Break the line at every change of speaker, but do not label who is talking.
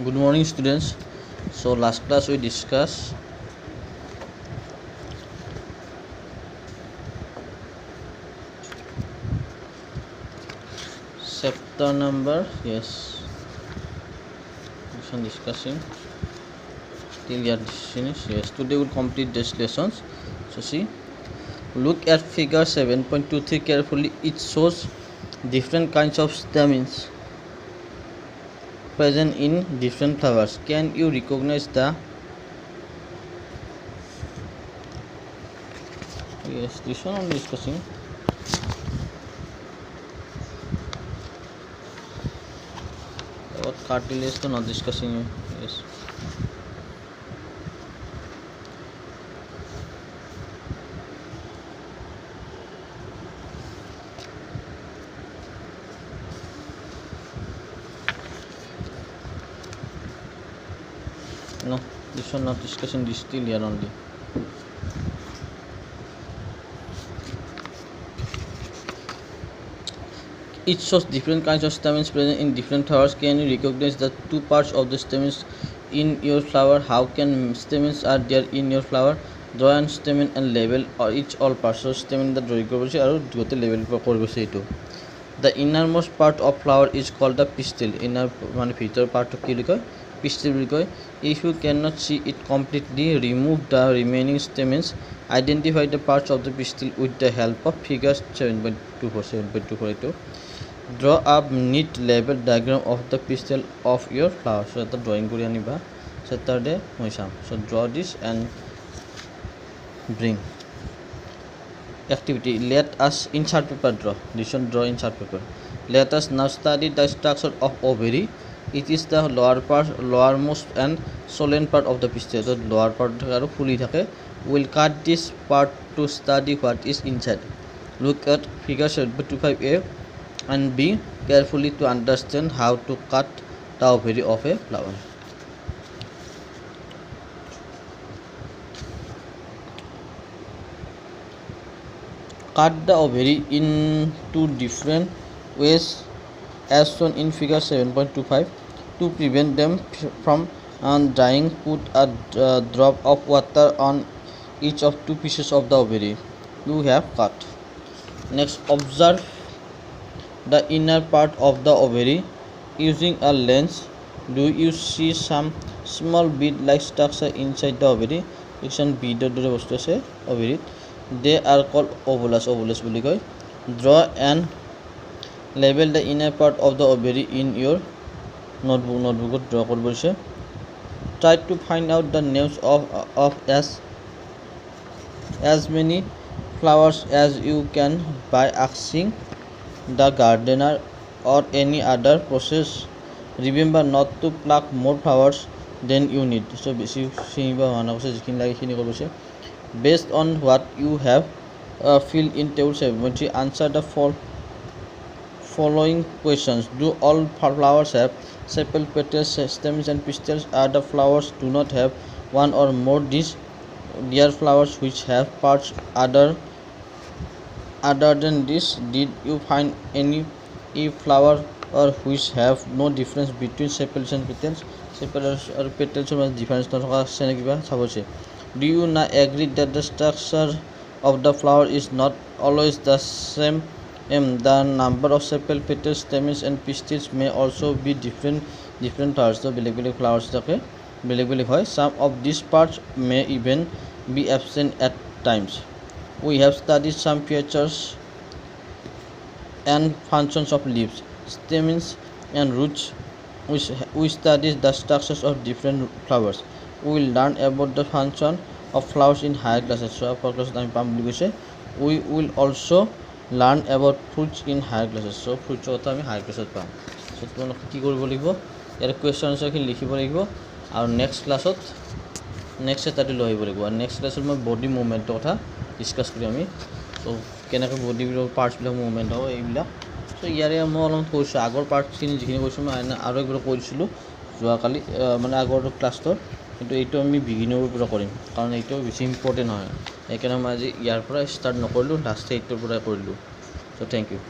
Good morning, students. So last class we discussed chapter number this one discussing till you are finished. Today we'll complete these lessons. So see, look at figure 7.23 carefully. It shows different kinds of stamens present in different flowers. Can you recognize the this one I'm discussing. What cartilage to not discussing. No, this one not discussing, this still here only. It shows different kinds of stamens present in different flowers. Can you recognize the two parts of the stamens in your flower? How can stamens are there in your flower? Draw an stamen and label or each all parts. So stamen the drawing korbo chhe aru gote label korbo chhe etu. The innermost part of flower is called the pistil. Inner mane bhitor part ki likhoy pistil boli koy. If you cannot see it completely, remove the remaining stamens. Identify the parts of the pistil with the help of figure 7.24. Draw a neat label diagram of the pistil of your flower. So the drawing kori aniba Saturday moisam. So draw this and bring. Activity. Let us in chart paper draw. This one draw in chart paper. Let us now study the structure of ovary. It is the lowermost and solen part of the pistil. So lower part aru fuli thake. We'll cut this part to study what is inside. Look at figure 7.25a and be carefully to understand how to cut the ovary of a flower. Cut the ovary in two different ways as shown in figure 7.25. To prevent them from drying, put a drop of water on each of two pieces of the ovary you have cut. Next, observe the inner part of the ovary using a lens. Do you see some small bead-like structure inside the ovary? One bead ovary. They are called ovules. Boli koy. Draw and label the inner part of the ovary in your notebook. Draw korbo bolishe. Try to find out the names of as many flowers as you can by asking the gardener or any other process. Remember not to pluck more flowers than you need. So based on what you have filled in table 7, answer the following questions. Do all flowers have sepal, petals, stems and pistils? Are the flowers do not have one or more these? Dear flowers which have parts other than this? Did you find any flower or which have no difference between sepals and petals? Sepals or petals or difference do you not agree that the structure of the flower is not always the same? The number of sepal, petals, stamens and pistils may also be different flowers. So beleg flowers থাকে beleg hoy. Some of these parts may even be absent at times. We have studied some features and functions of leaves, stamens and roots. We studied the structures of different flowers. We will learn about the function of flowers in higher classes. So we will also learn about fruits in higher classes. So fruits higher classes palm. So তোমালোকে কি কৰিব লাগিব ইয়াৰ question আনসাৰখিনি লিখিব লাগিব আৰু next ক্লাছত next এটাতে লৈ আহিব লাগিব আৰু নেক্সট ক্লাছত মই বডি মুভমেণ্টৰ কথা ডিছকাছ কৰিম আমি সো কেনেকৈ বডি পাৰ্টছবিলাক মুভমেণ্ট হ'ব এইবিলাক সো ইয়াৰে মই অলপ কৈছোঁ আগৰ পাৰ্টছখিনি যিখিনি কৈছোঁ মই আৰু একবাৰ কৈছিলোঁ যোৱাকালি মানে আগৰ ক্লাছটোৰ কিন্তু এইটো আমি বিগিনাৰৰ পৰা কৰিম কাৰণ এইটো বেছি ইম্পৰ্টেণ্ট হয় সেইকাৰণে মই আজি ইয়াৰ পৰা ষ্টাৰ্ট নকৰিলোঁ লাষ্ট এইটোৰ পৰা কৰিলোঁ সো থেংক ইউ